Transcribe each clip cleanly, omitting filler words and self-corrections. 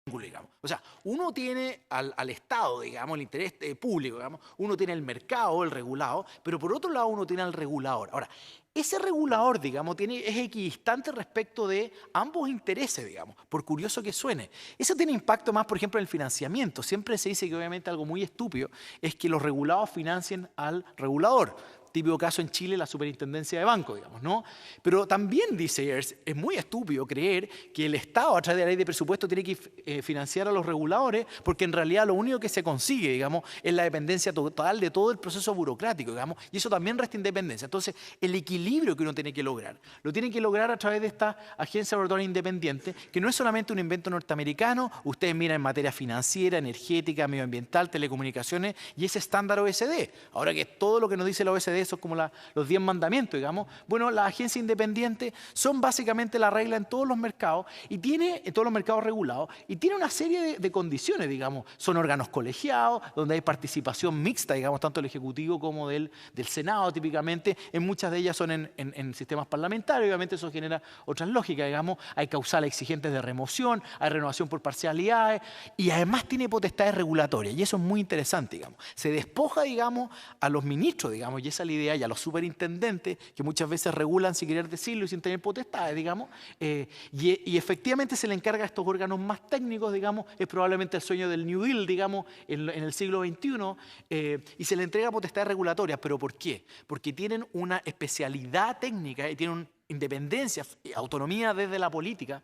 digamos. O sea, uno tiene al Estado, digamos, el interés público, digamos, uno tiene el mercado, el regulado, pero por otro lado uno tiene al regulador. Ahora, ese regulador, digamos, es equidistante respecto de ambos intereses, digamos, por curioso que suene. Eso tiene impacto más, por ejemplo, en el financiamiento. Siempre se dice que obviamente algo muy estúpido es que los regulados financien al regulador. Típico caso en Chile, la superintendencia de banco, digamos, ¿no? Pero también dice, es muy estúpido creer que el Estado, a través de la ley de presupuesto, tiene que financiar a los reguladores, porque en realidad lo único que se consigue, digamos, es la dependencia total de todo el proceso burocrático, digamos, y eso también resta independencia. Entonces, el equilibrio que uno tiene que lograr, lo tiene que lograr a través de esta agencia regulatoria independiente, que no es solamente un invento norteamericano, ustedes miran en materia financiera, energética, medioambiental, telecomunicaciones, y ese estándar OECD. Ahora que todo lo que nos dice la OECD, eso es como los 10 mandamientos, digamos. Bueno, las agencias independientes son básicamente la regla en todos los mercados, en todos los mercados regulados, y tiene una serie de condiciones, digamos. Son órganos colegiados, donde hay participación mixta, digamos, tanto del Ejecutivo como del Senado, típicamente. En muchas de ellas son en sistemas parlamentarios, obviamente eso genera otras lógicas, digamos. Hay causales exigentes de remoción, hay renovación por parcialidades, y además tiene potestades regulatorias, y eso es muy interesante, digamos. Se despoja, digamos, a los ministros, digamos, y esa es la idea, y a los superintendentes, que muchas veces regulan sin querer decirlo y sin tener potestades, digamos, y efectivamente se le encarga a estos órganos más técnicos, digamos, es probablemente el sueño del New Deal, digamos, en el siglo XXI, y se le entrega potestades regulatorias. ¿Pero por qué? Porque tienen una especialidad técnica y tienen independencia, autonomía desde la política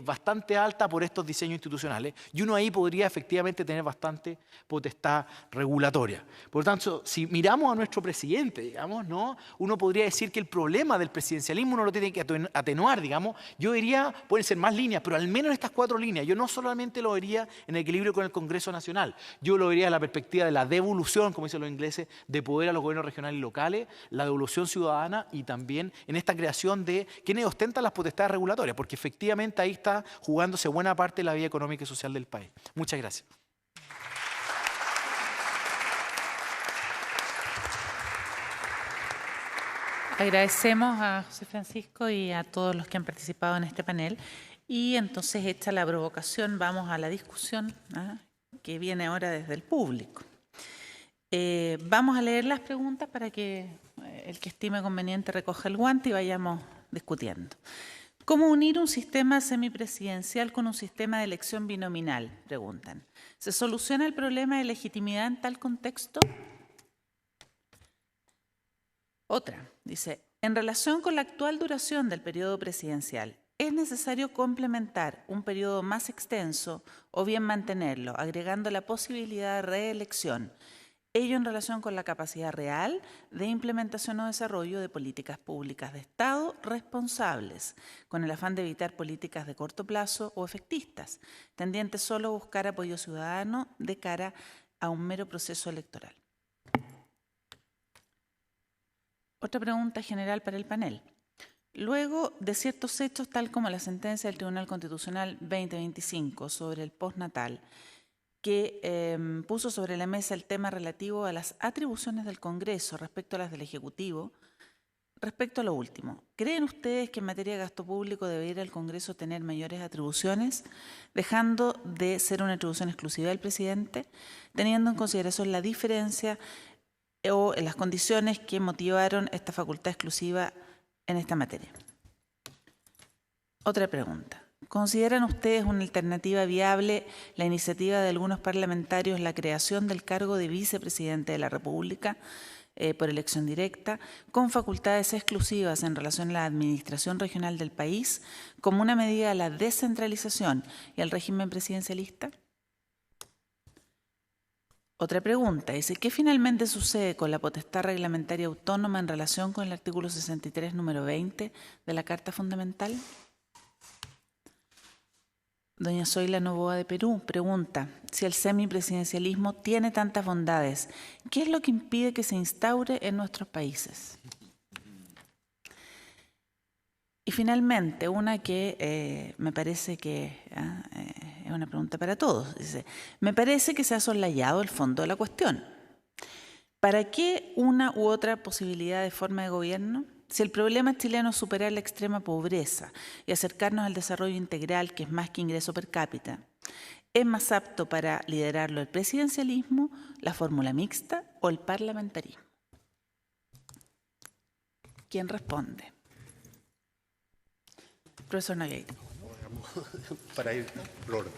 bastante alta por estos diseños institucionales, y uno ahí podría efectivamente tener bastante potestad regulatoria. Por lo tanto, si miramos a nuestro presidente, digamos, ¿no? Uno podría decir que el problema del presidencialismo uno lo tiene que atenuar, digamos. Yo diría, pueden ser más líneas, pero al menos estas 4 líneas. Yo no solamente lo vería en equilibrio con el Congreso Nacional, yo lo vería en la perspectiva de la devolución, como dicen los ingleses, de poder a los gobiernos regionales y locales, la devolución ciudadana, y también en esta creación de quienes ostentan las potestades regulatorias, porque efectivamente ahí está jugándose buena parte de la vida económica y social del país. Muchas gracias. Agradecemos a José Francisco y a todos los que han participado en este panel. Y entonces, hecha la provocación, vamos a la discusión que viene ahora desde el público. Vamos a leer las preguntas para que el que estime conveniente recoja el guante y vayamos discutiendo. ¿Cómo unir un sistema semipresidencial con un sistema de elección binominal? Preguntan. ¿Se soluciona el problema de legitimidad en tal contexto? Otra, dice, en relación con la actual duración del periodo presidencial, ¿es necesario complementar un periodo más extenso o bien mantenerlo, agregando la posibilidad de reelección? Ello en relación con la capacidad real de implementación o desarrollo de políticas públicas de Estado responsables, con el afán de evitar políticas de corto plazo o efectistas, tendientes solo a buscar apoyo ciudadano de cara a un mero proceso electoral. Otra pregunta general para el panel. Luego de ciertos hechos, tal como la sentencia del Tribunal Constitucional 2025 sobre el postnatal, que puso sobre la mesa el tema relativo a las atribuciones del Congreso respecto a las del Ejecutivo. Respecto a lo último, ¿creen ustedes que en materia de gasto público debería el Congreso tener mayores atribuciones, dejando de ser una atribución exclusiva del presidente, teniendo en consideración la diferencia o las condiciones que motivaron esta facultad exclusiva en esta materia? Otra pregunta. ¿Consideran ustedes una alternativa viable la iniciativa de algunos parlamentarios la creación del cargo de vicepresidente de la República por elección directa, con facultades exclusivas en relación a la administración regional del país, como una medida de la descentralización y al régimen presidencialista? Otra pregunta dice, ¿qué finalmente sucede con la potestad reglamentaria autónoma en relación con el artículo 63, número 20 de la Carta Fundamental? Doña Zoila Novoa de Perú pregunta, si el semipresidencialismo tiene tantas bondades, ¿qué es lo que impide que se instaure en nuestros países? Y finalmente, una que me parece que es una pregunta para todos. Dice, me parece que se ha soslayado el fondo de la cuestión. ¿Para qué una u otra posibilidad de forma de gobierno? Si el problema chileno es superar la extrema pobreza y acercarnos al desarrollo integral, que es más que ingreso per cápita, ¿Es más apto para liderarlo el presidencialismo, la fórmula mixta o el parlamentarismo? ¿Quién responde? Profesor Nogueira. Para ir por orden.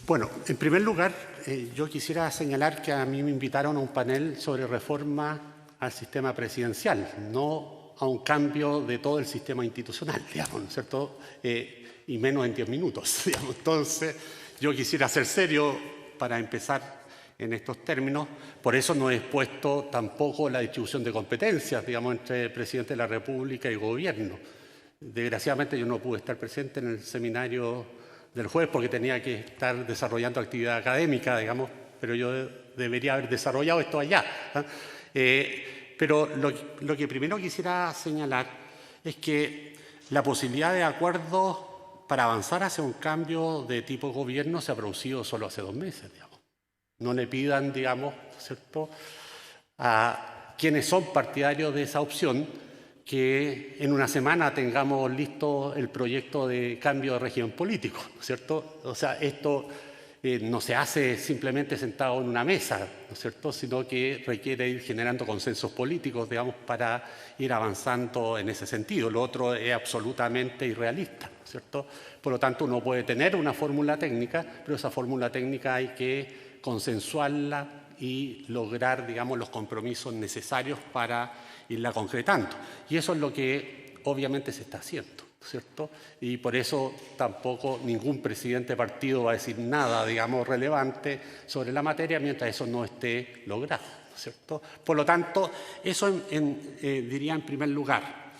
Bueno, en primer lugar, yo quisiera señalar que a mí me invitaron a un panel sobre reforma al sistema presidencial, no a un cambio de todo el sistema institucional, digamos, ¿no es cierto? Y menos en 10 minutos, digamos. Entonces, yo quisiera ser serio para empezar en estos términos. Por eso no he expuesto tampoco la distribución de competencias, digamos, entre el presidente de la República y gobierno. Desgraciadamente yo no pude estar presente en el seminario del jueves porque tenía que estar desarrollando actividad académica, digamos, pero yo debería haber desarrollado esto allá. Pero lo que primero quisiera señalar es que la posibilidad de acuerdo para avanzar hacia un cambio de tipo de gobierno se ha producido solo hace 2 meses, digamos. No le pidan, digamos, ¿cierto?, a quienes son partidarios de esa opción que en una semana tengamos listo el proyecto de cambio de régimen político, ¿cierto? O sea, esto no se hace simplemente sentado en una mesa, ¿no es cierto?, sino que requiere ir generando consensos políticos, digamos, para ir avanzando en ese sentido. Lo otro es absolutamente irrealista, ¿no es cierto? Por lo tanto, uno puede tener una fórmula técnica, pero esa fórmula técnica hay que consensuarla y lograr, digamos, los compromisos necesarios para irla concretando. Y eso es lo que obviamente se está haciendo, ¿cierto? Y por eso tampoco ningún presidente de partido va a decir nada, digamos, relevante sobre la materia mientras eso no esté logrado, ¿cierto? Por lo tanto, eso diría en primer lugar.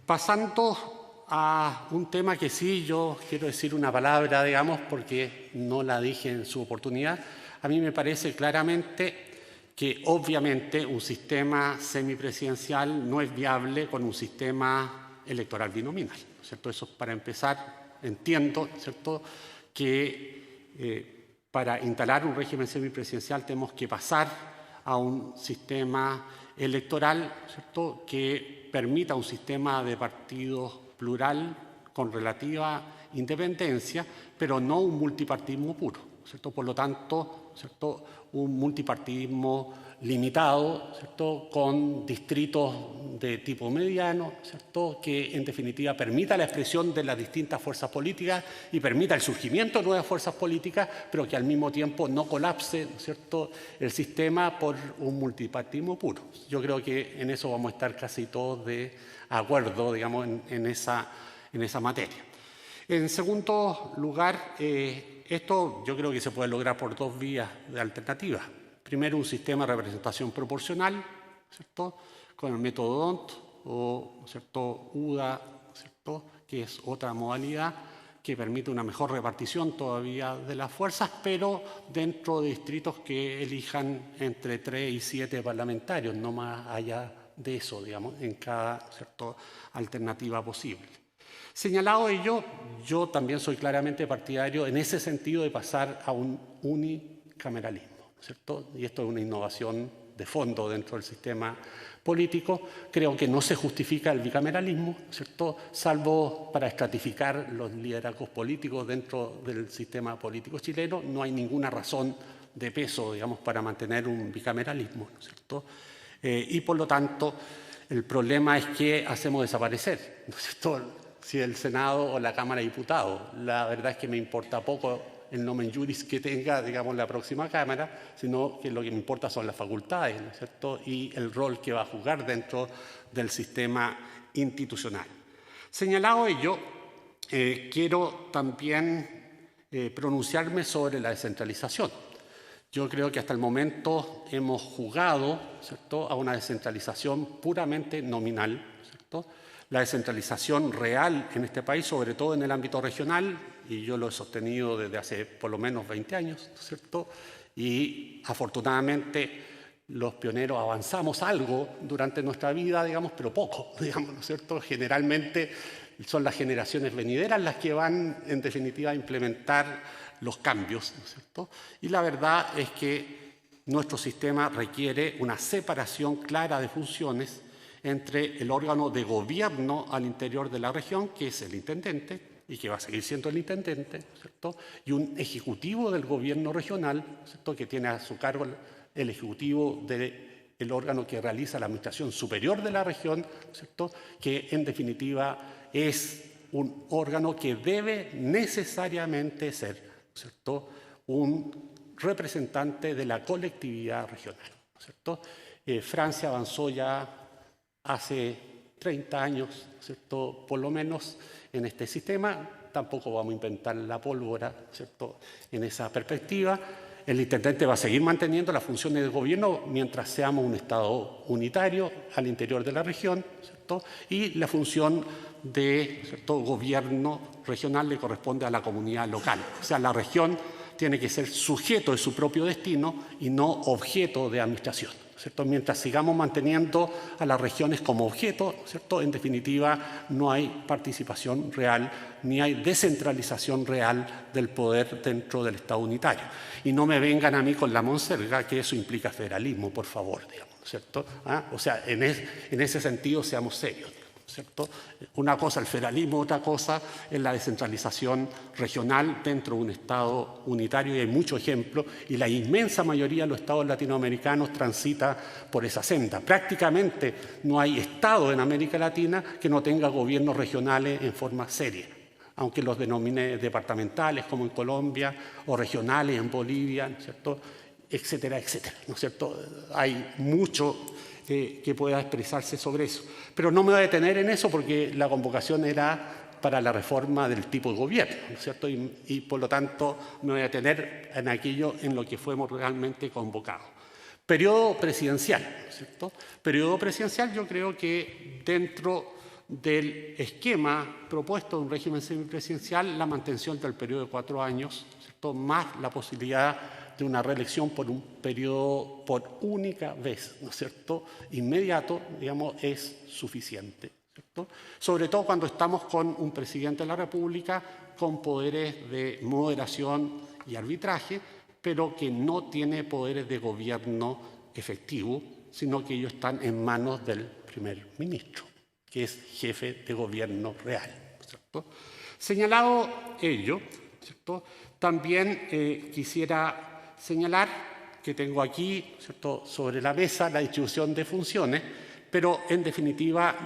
Pasando a un tema que sí yo quiero decir una palabra, digamos, porque no la dije en su oportunidad. A mí me parece claramente que obviamente un sistema semipresidencial no es viable con un sistema electoral binominal, ¿cierto? Eso para empezar. Entiendo, ¿cierto?, que para instalar un régimen semipresidencial tenemos que pasar a un sistema electoral, ¿cierto?, que permita un sistema de partidos plural con relativa independencia, pero no un multipartidismo puro, ¿cierto? Por lo tanto, ¿cierto?, un multipartidismo limitado, ¿cierto?, con distritos de tipo mediano, ¿cierto?, que en definitiva permita la expresión de las distintas fuerzas políticas y permita el surgimiento de nuevas fuerzas políticas, pero que al mismo tiempo no colapse, ¿cierto?, el sistema por un multipartidismo puro. Yo creo que en eso vamos a estar casi todos de acuerdo, digamos, en esa materia. En segundo lugar, esto yo creo que se puede lograr por 2 vías de alternativa. Primero, un sistema de representación proporcional, ¿cierto?, con el método DONT o, ¿cierto?, UDA, ¿cierto?, que es otra modalidad que permite una mejor repartición todavía de las fuerzas, pero dentro de distritos que elijan entre 3 y 7 parlamentarios, no más allá de eso, digamos, en cada, ¿cierto?, alternativa posible. Señalado ello, yo también soy claramente partidario en ese sentido de pasar a un unicameralismo, ¿cierto? Y esto es una innovación de fondo dentro del sistema político. Creo que no se justifica el bicameralismo, ¿cierto?, salvo para estratificar los liderazgos políticos dentro del sistema político chileno. No hay ninguna razón de peso, digamos, para mantener un bicameralismo, ¿no es cierto? Y por lo tanto, el problema es que hacemos desaparecer, ¿no es cierto?, si el Senado o la Cámara de Diputados. La verdad es que me importa poco el nomen juris que tenga, digamos, la próxima Cámara, sino que lo que me importa son las facultades, ¿no es cierto?, y el rol que va a jugar dentro del sistema institucional. Señalado ello, quiero también pronunciarme sobre la descentralización. Yo creo que hasta el momento hemos jugado, ¿cierto?, a una descentralización puramente nominal, ¿cierto? La descentralización real en este país, sobre todo en el ámbito regional, y yo lo he sostenido desde hace por lo menos 20 años, ¿cierto? Y afortunadamente los pioneros avanzamos algo durante nuestra vida, digamos, pero poco, digamos, ¿no es cierto? Generalmente son las generaciones venideras las que van, en definitiva, a implementar los cambios, ¿no es cierto? Y la verdad es que nuestro sistema requiere una separación clara de funciones entre el órgano de gobierno al interior de la región, que es el intendente, y que va a seguir siendo el intendente, ¿cierto? Y un ejecutivo del gobierno regional, ¿cierto? Que tiene a su cargo el ejecutivo del órgano que realiza la administración superior de la región, ¿cierto? Que en definitiva es un órgano que debe necesariamente ser, ¿cierto?, un representante de la colectividad regional, ¿cierto? Francia avanzó ya hace 30 años, ¿cierto?, por lo menos en este sistema. Tampoco vamos a inventar la pólvora, ¿cierto?, en esa perspectiva. El intendente va a seguir manteniendo las funciones de gobierno mientras seamos un Estado unitario al interior de la región, ¿cierto? Y la función de, ¿cierto?, gobierno regional le corresponde a la comunidad local. O sea, la región tiene que ser sujeto de su propio destino y no objeto de administración, ¿cierto? Mientras sigamos manteniendo a las regiones como objeto, ¿cierto?, en definitiva no hay participación real ni hay descentralización real del poder dentro del Estado unitario. Y no me vengan a mí con la monserga que eso implica federalismo, por favor, digamos, ¿cierto? O sea, en ese sentido seamos serios, ¿cierto? Una cosa el federalismo, otra cosa es la descentralización regional dentro de un Estado unitario, y hay muchos ejemplos, y la inmensa mayoría de los Estados latinoamericanos transita por esa senda. Prácticamente no hay Estado en América Latina que no tenga gobiernos regionales en forma seria, aunque los denomine departamentales como en Colombia o regionales en Bolivia, ¿no es cierto?, etcétera, etcétera, ¿no es cierto? Hay mucho que pueda expresarse sobre eso. Pero no me voy a detener en eso porque la convocación era para la reforma del tipo de gobierno, ¿no es cierto? Y por lo tanto me voy a detener en aquello en lo que fuimos realmente convocados. Periodo presidencial, ¿no es cierto? Periodo presidencial, yo creo que dentro del esquema propuesto de un régimen semipresidencial, la mantención del periodo de 4 años, ¿no es cierto?, más la posibilidad de una reelección por un periodo por única vez, ¿no es cierto?, inmediato, digamos, es suficiente, ¿cierto? Sobre todo cuando estamos con un presidente de la República con poderes de moderación y arbitraje, pero que no tiene poderes de gobierno efectivo, sino que ellos están en manos del primer ministro, que es jefe de gobierno real, ¿cierto? Señalado ello, ¿cierto?, también quisiera señalar que tengo aquí, ¿cierto?, sobre la mesa la distribución de funciones, pero en definitiva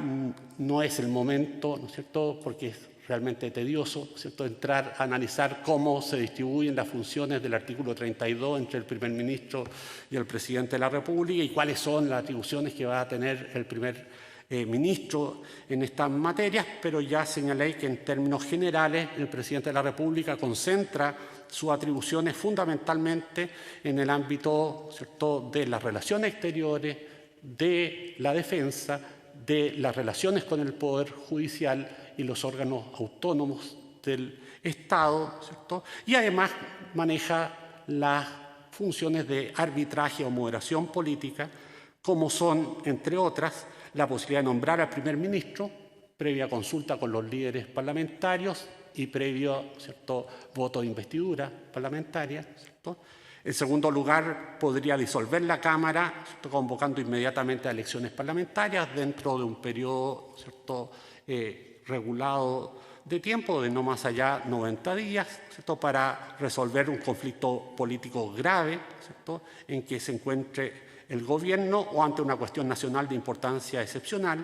no es el momento, ¿no es cierto?, porque es realmente tedioso, ¿cierto?, entrar a analizar cómo se distribuyen las funciones del artículo 32 entre el primer ministro y el presidente de la República y cuáles son las atribuciones que va a tener el primer ministro en estas materias, pero ya señalé que en términos generales el presidente de la República concentra sus atribuciones fundamentalmente en el ámbito, ¿cierto?, de las relaciones exteriores, de la defensa, de las relaciones con el Poder Judicial y los órganos autónomos del Estado, ¿cierto?, y además maneja las funciones de arbitraje o moderación política, como son, entre otras, la posibilidad de nombrar al primer ministro previa consulta con los líderes parlamentarios y previo, ¿cierto?, voto de investidura parlamentaria, ¿cierto? En segundo lugar, podría disolver la Cámara, ¿cierto?, convocando inmediatamente a elecciones parlamentarias dentro de un periodo, ¿cierto?, regulado de tiempo de no más allá de 90 días, ¿cierto?, para resolver un conflicto político grave, ¿cierto?, en que se encuentre el gobierno o ante una cuestión nacional de importancia excepcional.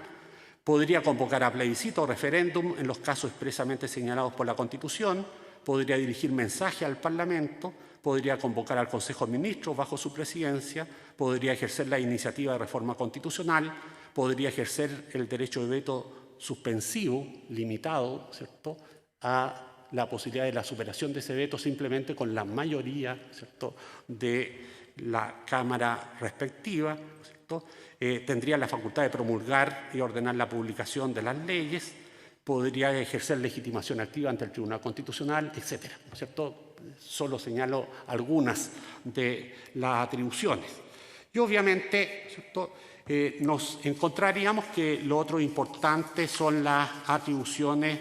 Podría convocar a plebiscito o referéndum en los casos expresamente señalados por la Constitución, podría dirigir mensaje al Parlamento, podría convocar al Consejo de Ministros bajo su presidencia, podría ejercer la iniciativa de reforma constitucional, podría ejercer el derecho de veto suspensivo, limitado, ¿cierto?, a la posibilidad de la superación de ese veto simplemente con la mayoría, ¿cierto?, de la Cámara respectiva, ¿cierto? Tendría la facultad de promulgar y ordenar la publicación de las leyes, podría ejercer legitimación activa ante el Tribunal Constitucional, etcétera, ¿no es cierto? Solo señalo algunas de las atribuciones. Y obviamente, ¿cierto?, nos encontraríamos que lo otro importante son las atribuciones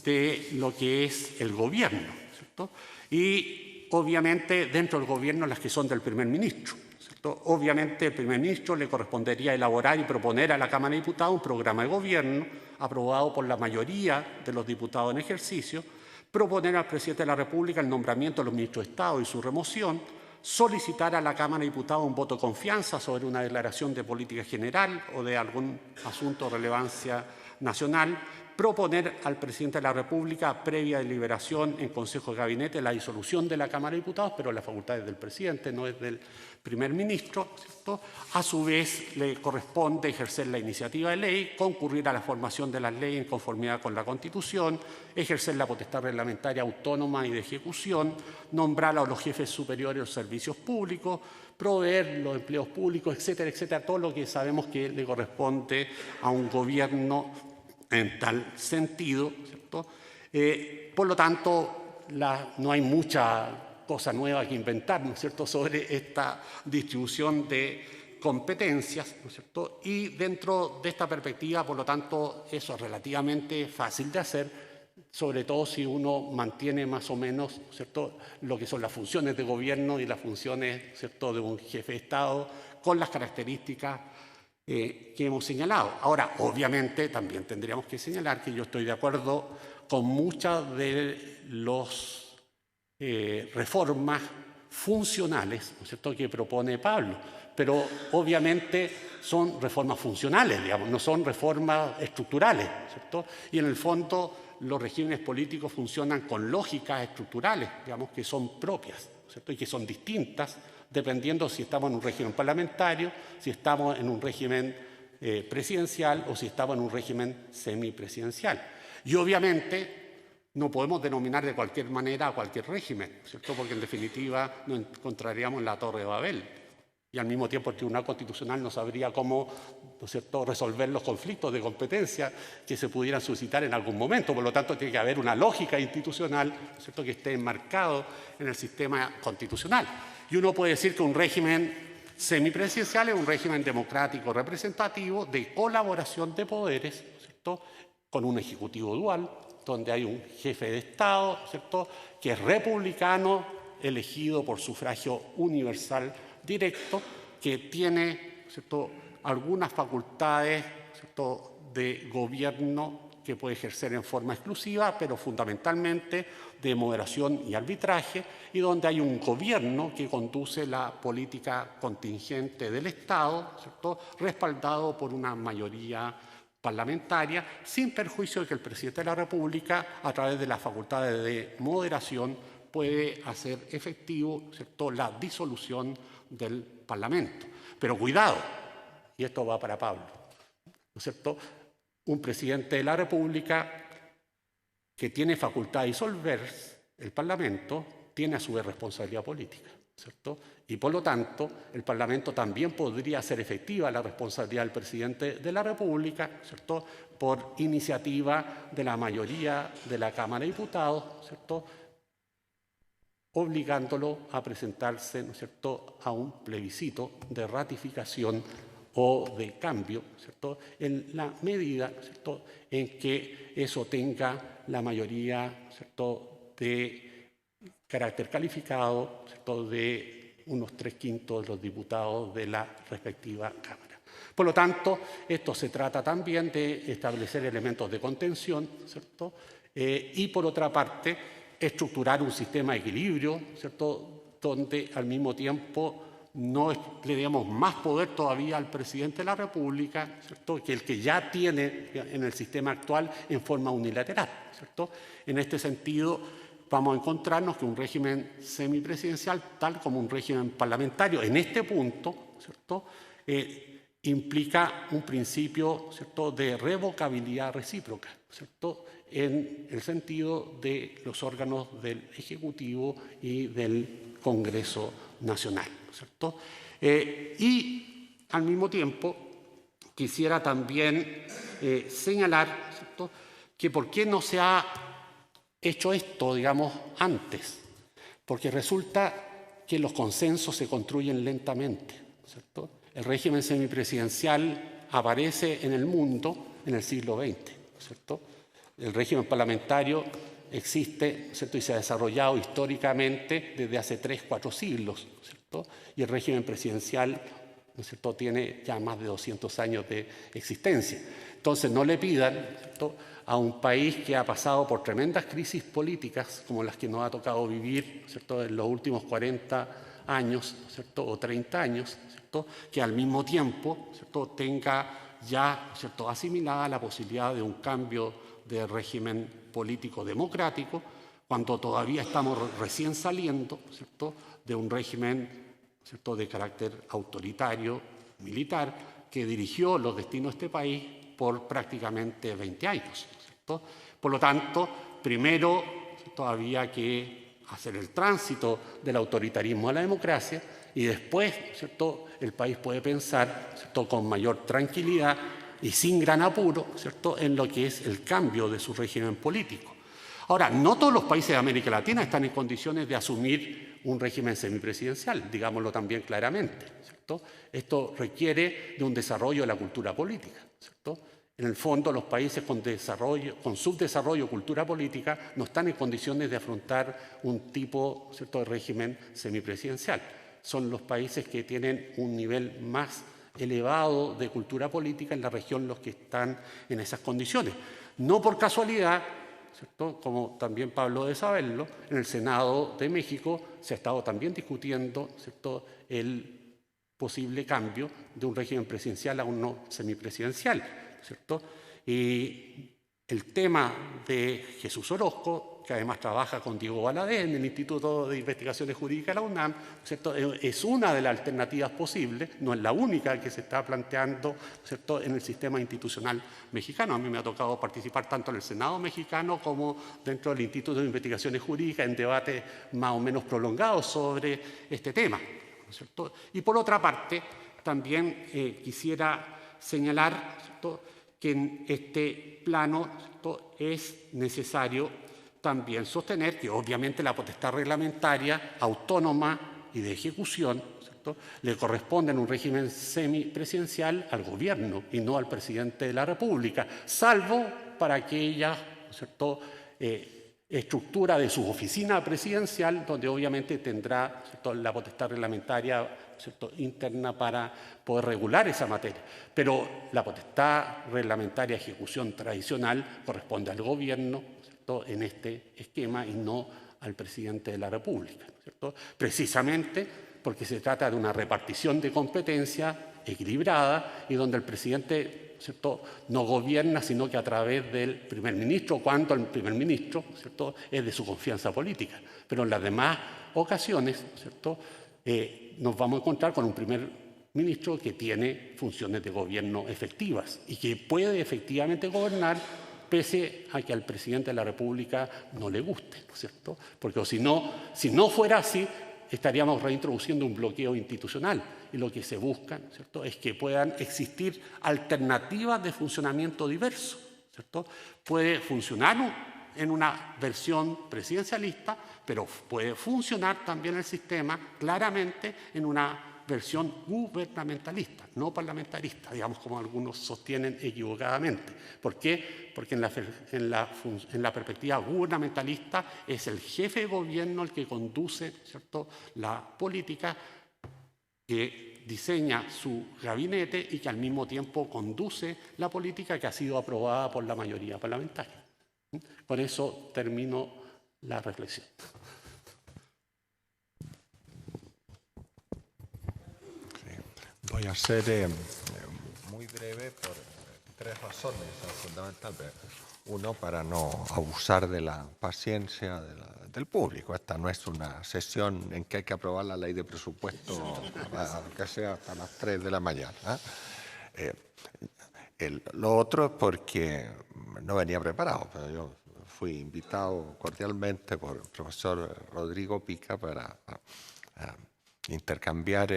de lo que es el gobierno, ¿cierto? Y obviamente dentro del gobierno las que son del primer ministro, ¿cierto? Obviamente, al primer ministro le correspondería elaborar y proponer a la Cámara de Diputados un programa de gobierno aprobado por la mayoría de los diputados en ejercicio, proponer al presidente de la República el nombramiento de los ministros de Estado y su remoción, solicitar a la Cámara de Diputados un voto de confianza sobre una declaración de política general o de algún asunto de relevancia nacional, proponer al presidente de la República, previa deliberación en Consejo de Gabinete, la disolución de la Cámara de Diputados, pero la facultad es del presidente, no es del primer ministro, ¿cierto? A su vez, le corresponde ejercer la iniciativa de ley, concurrir a la formación de las leyes en conformidad con la Constitución, ejercer la potestad reglamentaria autónoma y de ejecución, nombrar a los jefes superiores de los servicios públicos, proveer los empleos públicos, etcétera, etcétera, todo lo que sabemos que le corresponde a un gobierno en tal sentido, ¿cierto? Por lo tanto, no hay mucha cosa nueva que inventar, ¿no es cierto?, sobre esta distribución de competencias, ¿no es cierto? Y dentro de esta perspectiva, por lo tanto, eso es relativamente fácil de hacer, sobre todo si uno mantiene más o menos, ¿no es cierto?, lo que son las funciones de gobierno y las funciones, ¿no es cierto?, de un jefe de Estado con las características que hemos señalado. Ahora, obviamente, también tendríamos que señalar que yo estoy de acuerdo con muchas de las reformas funcionales, ¿no es cierto?, que propone Pablo, pero obviamente son reformas funcionales, digamos, no son reformas estructurales, ¿cierto? Y en el fondo los regímenes políticos funcionan con lógicas estructurales, digamos, que son propias, ¿cierto?, y que son distintas dependiendo si estamos en un régimen parlamentario, si estamos en un régimen presidencial o si estamos en un régimen semipresidencial. Y obviamente no podemos denominar de cualquier manera a cualquier régimen, ¿cierto?, porque en definitiva nos encontraríamos en la Torre de Babel. Y al mismo tiempo el Tribunal Constitucional no sabría cómo, ¿no es cierto?, resolver los conflictos de competencia que se pudieran suscitar en algún momento. Por lo tanto, tiene que haber una lógica institucional, ¿no es cierto?, que esté enmarcado en el sistema constitucional. Y uno puede decir que un régimen semipresidencial es un régimen democrático representativo de colaboración de poderes, ¿no es cierto?, con un ejecutivo dual, donde hay un jefe de Estado, ¿no es cierto?, que es republicano, elegido por sufragio universal directo, que tiene, ¿no es cierto?, algunas facultades, ¿no es cierto?, de gobierno que puede ejercer en forma exclusiva, pero fundamentalmente de moderación y arbitraje, y donde hay un gobierno que conduce la política contingente del Estado, ¿cierto?, respaldado por una mayoría parlamentaria, sin perjuicio de que el presidente de la República, a través de las facultades de moderación, puede hacer efectivo, ¿cierto?, la disolución del Parlamento. Pero cuidado, y esto va para Pablo, ¿no es cierto?, un presidente de la República que tiene facultad de disolver el Parlamento tiene a su vez responsabilidad política, ¿cierto? Y por lo tanto, el Parlamento también podría hacer efectiva la responsabilidad del presidente de la República, ¿cierto?, por iniciativa de la mayoría de la Cámara de Diputados, ¿cierto?, obligándolo a presentarse, ¿no es cierto?, a un plebiscito de ratificación o de cambio, ¿cierto?, en la medida, ¿cierto?, en que eso tenga la mayoría, ¿cierto?, de carácter calificado, ¿cierto?, de unos 3/5 de los diputados de la respectiva Cámara. Por lo tanto, esto se trata también de establecer elementos de contención, ¿cierto?, y por otra parte, estructurar un sistema de equilibrio, ¿cierto?, donde al mismo tiempo no le demos más poder todavía al presidente de la República, ¿cierto?, que el que ya tiene en el sistema actual en forma unilateral, ¿cierto? En este sentido, vamos a encontrarnos que un régimen semipresidencial, tal como un régimen parlamentario, en este punto, ¿cierto?, implica un principio, ¿cierto?, de revocabilidad recíproca, ¿cierto?, en el sentido de los órganos del Ejecutivo y del Congreso Nacional, ¿cierto? Y al mismo tiempo quisiera también señalar, ¿cierto?, que por qué no se ha hecho esto, digamos, antes, porque resulta que los consensos se construyen lentamente, ¿cierto? El régimen semipresidencial aparece en el mundo en el siglo XX, ¿cierto? El régimen parlamentario existe, ¿cierto?, y se ha desarrollado históricamente desde hace 3, 4 siglos, ¿cierto? Y el régimen presidencial, ¿no es cierto?, tiene ya más de 200 años de existencia. Entonces, no le pidan, ¿cierto?, a un país que ha pasado por tremendas crisis políticas, como las que nos ha tocado vivir, ¿cierto?, en los últimos 40 años, ¿cierto?, o 30 años, ¿cierto?, que al mismo tiempo, ¿cierto?, tenga ya, ¿cierto?, asimilada la posibilidad de un cambio de régimen político democrático, cuando todavía estamos recién saliendo, ¿cierto?, de un régimen, ¿cierto?, de carácter autoritario, militar, que dirigió los destinos de este país por prácticamente 20 años. ¿Cierto? Por lo tanto, primero, ¿cierto?, había que hacer el tránsito del autoritarismo a la democracia y después, ¿cierto?, el país puede pensar, ¿cierto?, con mayor tranquilidad y sin gran apuro, ¿cierto?, en lo que es el cambio de su régimen político. Ahora, no todos los países de América Latina están en condiciones de asumir un régimen semipresidencial, digámoslo también claramente, ¿cierto? Esto requiere de un desarrollo de la cultura política, ¿cierto? En el fondo, los países con subdesarrollo cultura política no están en condiciones de afrontar un tipo, ¿cierto?, de régimen semipresidencial. Son los países que tienen un nivel más elevado de cultura política en la región los que están en esas condiciones. No por casualidad, ¿cierto?, como también Pablo debe saberlo, en el Senado de México se ha estado también discutiendo, ¿cierto?, el posible cambio de un régimen presidencial a uno semipresidencial, ¿cierto? Y el tema de Jesús Orozco, que además trabaja con Diego Valadez en el Instituto de Investigaciones Jurídicas de la UNAM, ¿cierto?, es una de las alternativas posibles, no es la única que se está planteando, ¿cierto?, en el sistema institucional mexicano. A mí me ha tocado participar tanto en el Senado mexicano como dentro del Instituto de Investigaciones Jurídicas en debates más o menos prolongados sobre este tema, ¿no es cierto? Y por otra parte, también quisiera señalar, ¿cierto?, que en este plano, ¿cierto?, es necesario también sostener que obviamente la potestad reglamentaria autónoma y de ejecución, ¿cierto?, le corresponde en un régimen semipresidencial al gobierno y no al presidente de la República, salvo para aquella, ¿cierto?, estructura de su oficina presidencial, donde obviamente tendrá, ¿cierto?, la potestad reglamentaria, ¿cierto?, interna para poder regular esa materia. Pero la potestad reglamentaria de ejecución tradicional corresponde al gobierno, ¿cierto?, en este esquema y no al presidente de la República, ¿cierto?, precisamente porque se trata de una repartición de competencia equilibrada y donde el presidente, ¿cierto?, no gobierna, sino que a través del primer ministro, cuando el primer ministro, ¿cierto?, es de su confianza política. Pero en las demás ocasiones, ¿cierto?, nos vamos a encontrar con un primer ministro que tiene funciones de gobierno efectivas y que puede efectivamente gobernar pese a que al presidente de la República no le guste, ¿no es cierto? Porque si no fuera así, estaríamos reintroduciendo un bloqueo institucional y lo que se busca, ¿cierto?, es que puedan existir alternativas de funcionamiento diverso, ¿cierto? Puede funcionar en una versión presidencialista, pero puede funcionar también el sistema claramente en una versión gubernamentalista, no parlamentarista, digamos, como algunos sostienen equivocadamente. ¿Por qué? Porque en la perspectiva gubernamentalista es el jefe de gobierno el que conduce, ¿cierto?, la política, que diseña su gabinete y que al mismo tiempo conduce la política que ha sido aprobada por la mayoría parlamentaria. Con eso termino la reflexión. Voy a ser muy breve por 3 razones fundamentales. Uno, para no abusar de la paciencia del público. Esta no es una sesión en que hay que aprobar la ley de presupuesto, que sea hasta las 3 de la mañana. Lo otro es porque no venía preparado, pero yo fui invitado cordialmente por el profesor Rodrigo Pica para intercambiar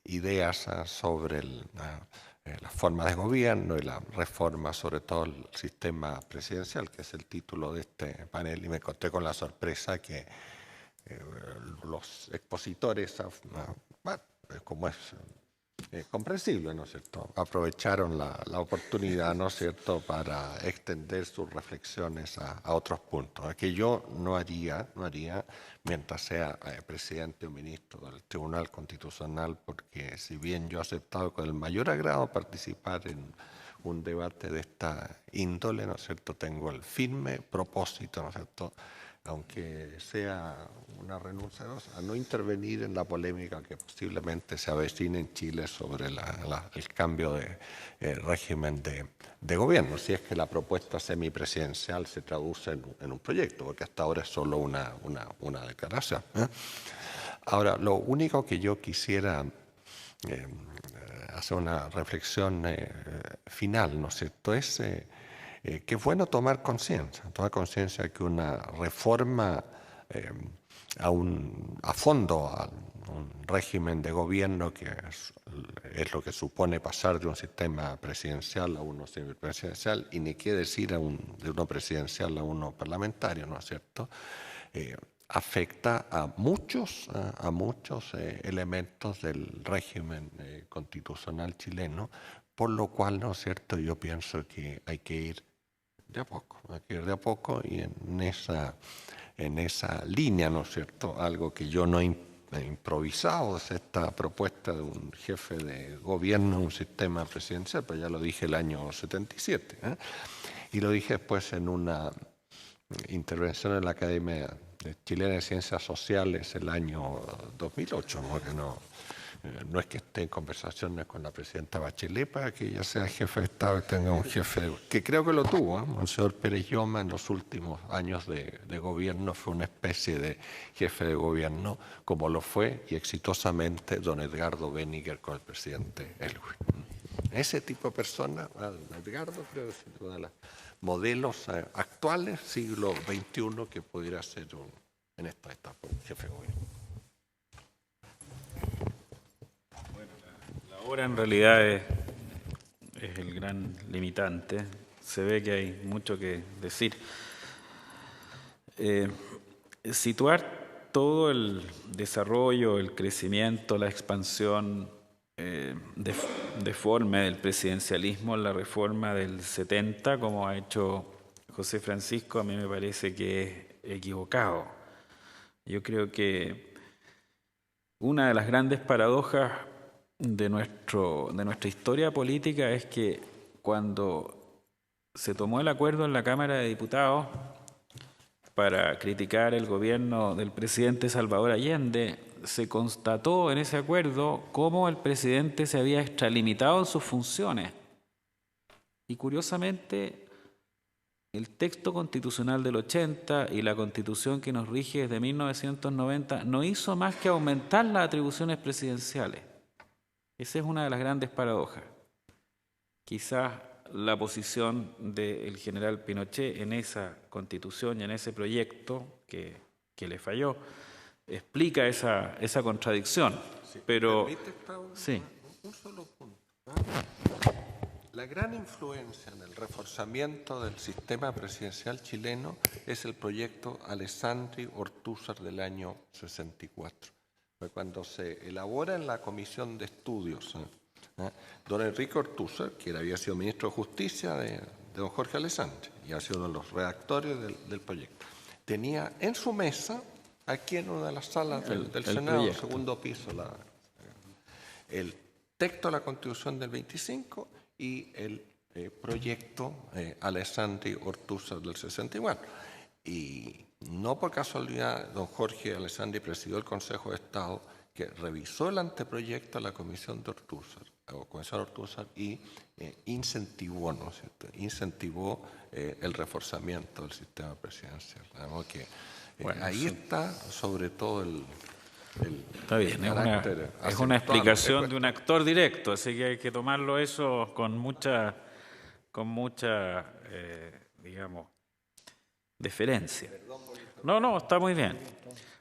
ideas sobre la forma de gobierno y la reforma, sobre todo el sistema presidencial, que es el título de este panel, y me encontré con la sorpresa que los expositores, bueno, como es comprensible, ¿no es cierto? Aprovecharon la oportunidad, ¿no es cierto?, para extender sus reflexiones a otros puntos, que yo no haría mientras sea presidente o ministro del Tribunal Constitucional, porque si bien yo he aceptado con el mayor agrado participar en un debate de esta índole, ¿no es cierto?, tengo el firme propósito, ¿no es cierto?, aunque sea una renuncia, a no intervenir en la polémica que posiblemente se avecina en Chile sobre el cambio de régimen de gobierno, si es que la propuesta semipresidencial se traduce en un proyecto, porque hasta ahora es solo una declaración. Ahora, lo único que yo quisiera hacer una reflexión final, ¿no es cierto?, es que es bueno tomar conciencia que una reforma a fondo a un régimen de gobierno que es lo que supone pasar de un sistema presidencial a uno semipresidencial, y ni qué decir de uno presidencial a uno parlamentario, ¿no es cierto?, afecta a muchos elementos del régimen constitucional chileno, por lo cual, ¿no es cierto?, yo pienso que hay que ir de a poco, y en esa línea, ¿no es cierto?, algo que yo no he improvisado, es esta propuesta de un jefe de gobierno, un sistema presidencial, pero ya lo dije el año 77, y lo dije después en una intervención en la Academia Chilena de Ciencias Sociales el año 2008, porque no es que esté en conversaciones con la presidenta Bachelet para que ella sea jefe de Estado y tenga un jefe, que creo que lo tuvo, el señor Pérez Lloma en los últimos años de gobierno fue una especie de jefe de gobierno, como lo fue y exitosamente don Edgardo Beniger con el presidente Elwin. Ese tipo de persona, Edgardo, creo que es uno de los modelos actuales, siglo XXI, que pudiera ser en esta etapa un jefe de gobierno. Ahora en realidad es el gran limitante. Se ve que hay mucho que decir. Situar todo el desarrollo, el crecimiento, la expansión deforme del presidencialismo en la reforma del 70, como ha hecho José Francisco, a mí me parece que es equivocado. Yo creo que una de las grandes paradojas de nuestra historia política es que cuando se tomó el acuerdo en la Cámara de Diputados para criticar el gobierno del presidente Salvador Allende, se constató en ese acuerdo cómo el presidente se había extralimitado en sus funciones. Y curiosamente, el texto constitucional del 80 y la Constitución que nos rige desde 1990 no hizo más que aumentar las atribuciones presidenciales. Esa es una de las grandes paradojas. Quizás la posición del general Pinochet en esa Constitución y en ese proyecto que le falló explica esa contradicción. Pero sí. Un solo punto. La gran influencia en el reforzamiento del sistema presidencial chileno es el proyecto Alessandri-Ortúzar del año 64. Cuando se elabora en la Comisión de Estudios, don Enrique Ortúzar, que había sido ministro de Justicia de don Jorge Alessandri y ha sido uno de los redactores del proyecto, tenía en su mesa, aquí en una de las salas del Senado, el segundo piso, el texto de la Constitución del 25 y el proyecto Alessandri Ortúzar del 64. Y no por casualidad, don Jorge Alessandri presidió el Consejo de Estado que revisó el anteproyecto a la Comisión de Ortúzar, y incentivó, ¿no es cierto?, el reforzamiento del sistema presidencial. Que, bueno, ahí sí está sobre todo el está bien, es una explicación de un actor directo, así que hay que tomarlo eso con mucha digamos, deferencia. No, está muy bien.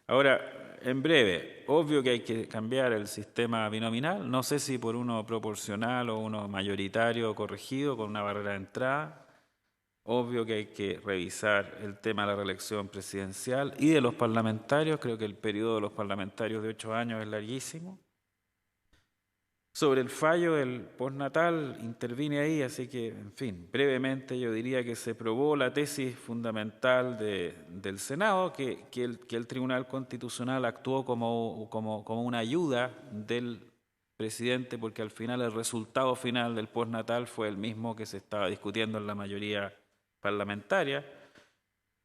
Ahora, en breve, obvio que hay que cambiar el sistema binominal, no sé si por uno proporcional o uno mayoritario corregido con una barrera de entrada. Obvio que hay que revisar el tema de la reelección presidencial y de los parlamentarios. Creo que el periodo de los parlamentarios de 8 años es larguísimo. Sobre el fallo del postnatal intervine ahí, así que, en fin, brevemente yo diría que se probó la tesis fundamental del Senado, que el Tribunal Constitucional actuó como una ayuda del presidente, porque al final el resultado final del postnatal fue el mismo que se estaba discutiendo en la mayoría parlamentaria.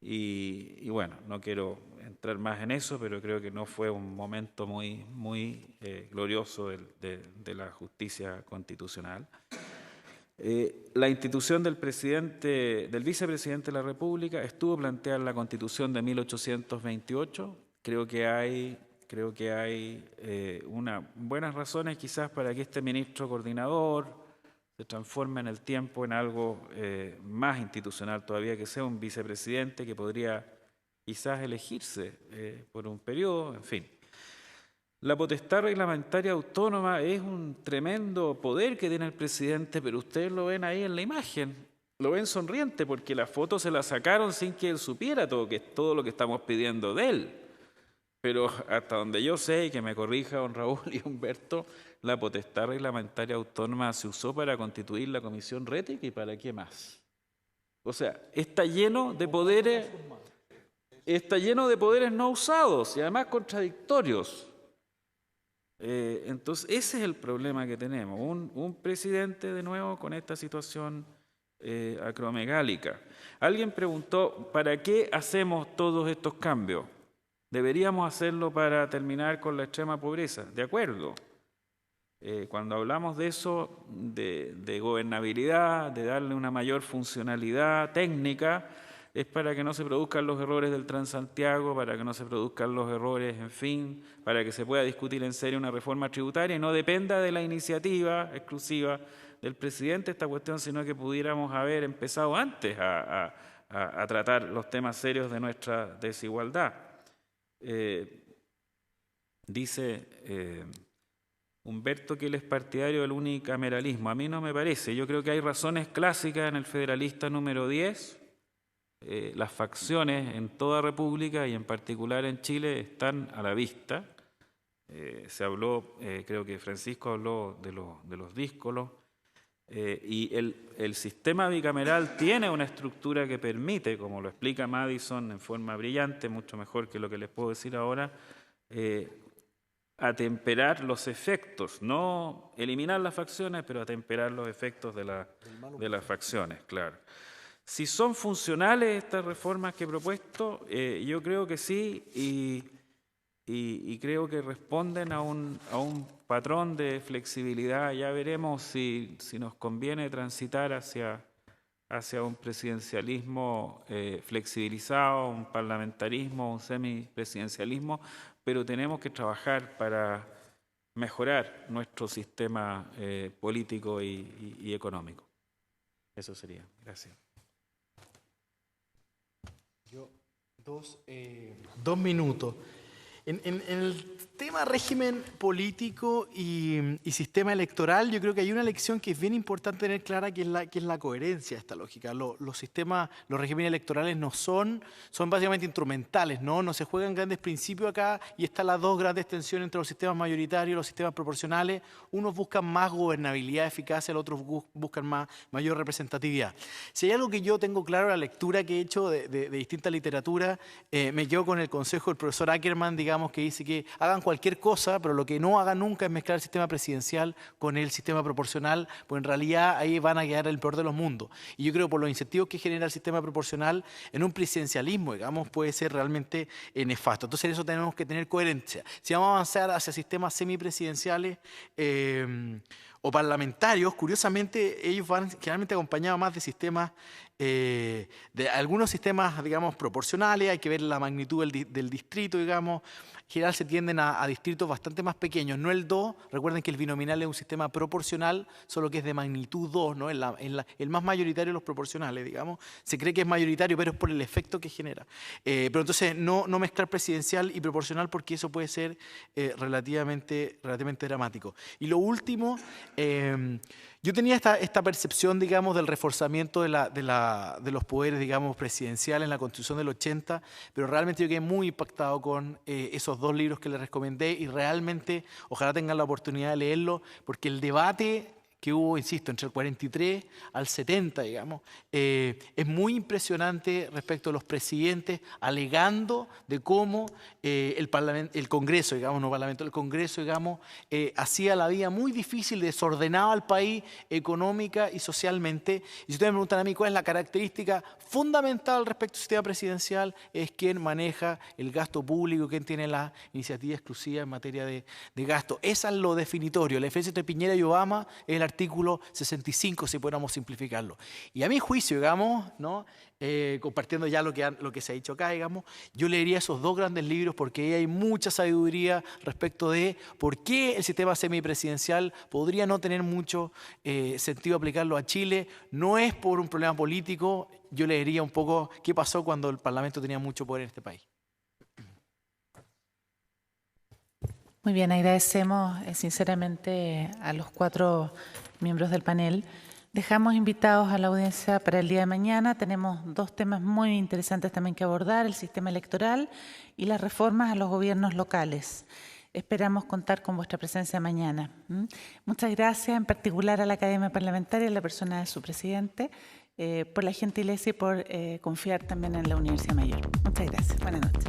Y bueno, no quiero entrar más en eso, pero creo que no fue un momento muy glorioso de la justicia constitucional. La institución del vicepresidente de la República estuvo planteada en la Constitución de 1828. Creo que hay buenas razones quizás para que este ministro coordinador se transforme en el tiempo en algo más institucional todavía, que sea un vicepresidente que podría quizás elegirse por un periodo, en fin. La potestad reglamentaria autónoma es un tremendo poder que tiene el presidente, pero ustedes lo ven ahí en la imagen, lo ven sonriente porque la foto se la sacaron sin que él supiera todo lo que estamos pidiendo de él. Pero hasta donde yo sé, y que me corrija don Raúl y Humberto, la potestad reglamentaria autónoma se usó para constituir la Comisión Rettig, ¿y para qué más? O sea, está lleno de poderes no usados y además contradictorios. Entonces, ese es el problema que tenemos, un presidente de nuevo con esta situación acromegálica. Alguien preguntó, ¿para qué hacemos todos estos cambios? Deberíamos hacerlo para terminar con la extrema pobreza, de acuerdo. Cuando hablamos de eso, de gobernabilidad, de darle una mayor funcionalidad técnica, es para que no se produzcan los errores del Transantiago, para que no se produzcan los errores, en fin, para que se pueda discutir en serio una reforma tributaria y no dependa de la iniciativa exclusiva del presidente esta cuestión, sino que pudiéramos haber empezado antes a tratar los temas serios de nuestra desigualdad. Dice Humberto que él es partidario del unicameralismo. A mí no me parece. Yo creo que hay razones clásicas en el federalista número 10. Las facciones en toda república y en particular en Chile están a la vista. Se habló, creo que Francisco habló de los díscolos. Y el sistema bicameral tiene una estructura que permite, como lo explica Madison en forma brillante, mucho mejor que lo que les puedo decir ahora, atemperar los efectos, no eliminar las facciones, pero atemperar los efectos de las facciones, claro. Si son funcionales estas reformas que he propuesto, yo creo que sí, y creo que responden a un patrón de flexibilidad. Ya veremos si nos conviene transitar hacia un presidencialismo flexibilizado, un parlamentarismo, un semipresidencialismo, pero tenemos que trabajar para mejorar nuestro sistema político y económico. Eso sería. Gracias. Yo, dos minutos. En el tema régimen político y sistema electoral, yo creo que hay una lección que es bien importante tener clara, que es la coherencia de esta lógica. Los regímenes electorales son básicamente instrumentales, no se juegan grandes principios acá, y están las dos grandes tensiones entre los sistemas mayoritarios y los sistemas proporcionales. Unos buscan más gobernabilidad eficacia, los otros buscan mayor representatividad. Si hay algo que yo tengo claro, la lectura que he hecho de distinta literatura, me quedo con el consejo del profesor Ackerman, digamos, que dice que hagan cualquier cosa, pero lo que no hagan nunca es mezclar el sistema presidencial con el sistema proporcional, pues en realidad ahí van a quedar el peor de los mundos. Y yo creo que por los incentivos que genera el sistema proporcional, en un presidencialismo, digamos, puede ser realmente nefasto. Entonces en eso tenemos que tener coherencia. Si vamos a avanzar hacia sistemas semipresidenciales o parlamentarios, curiosamente ellos van generalmente acompañados más de sistemas, de algunos sistemas, digamos, proporcionales. Hay que ver la magnitud del distrito, digamos. En general se tienden a distritos bastante más pequeños, no el 2. Recuerden que el binominal es un sistema proporcional, solo que es de magnitud 2, ¿no? El más mayoritario de los proporcionales, digamos. Se cree que es mayoritario, pero es por el efecto que genera. Pero entonces no mezclar presidencial y proporcional, porque eso puede ser relativamente dramático. Y lo último, Yo tenía esta percepción, digamos, del reforzamiento de los poderes, digamos, presidenciales en la Constitución del 80, pero realmente yo quedé muy impactado con esos 2 libros que les recomendé y realmente ojalá tengan la oportunidad de leerlo, porque el debate que hubo, insisto, entre el 43 al 70, digamos, es muy impresionante respecto a los presidentes alegando de cómo el Congreso, digamos, no Parlamento, el Congreso, digamos, hacía la vida muy difícil, desordenaba al país económica y socialmente. Y si ustedes me preguntan a mí cuál es la característica fundamental respecto al sistema presidencial, es quién maneja el gasto público, quién tiene la iniciativa exclusiva en materia de gasto. Esa es lo definitorio. La diferencia entre Piñera y Obama es el artículo 65, si pudiéramos simplificarlo. Y a mi juicio, digamos, ¿no? Compartiendo ya lo que se ha dicho acá, digamos, yo leería esos 2 grandes libros porque ahí hay mucha sabiduría respecto de por qué el sistema semipresidencial podría no tener mucho sentido aplicarlo a Chile. No es por un problema político, yo leería un poco qué pasó cuando el Parlamento tenía mucho poder en este país. Muy bien, agradecemos sinceramente a los 4 miembros del panel. Dejamos invitados a la audiencia para el día de mañana. Tenemos 2 temas muy interesantes también que abordar, el sistema electoral y las reformas a los gobiernos locales. Esperamos contar con vuestra presencia mañana. Muchas gracias, en particular a la Academia Parlamentaria, en la persona de su presidente, por la gentileza y por confiar también en la Universidad Mayor. Muchas gracias. Buenas noches.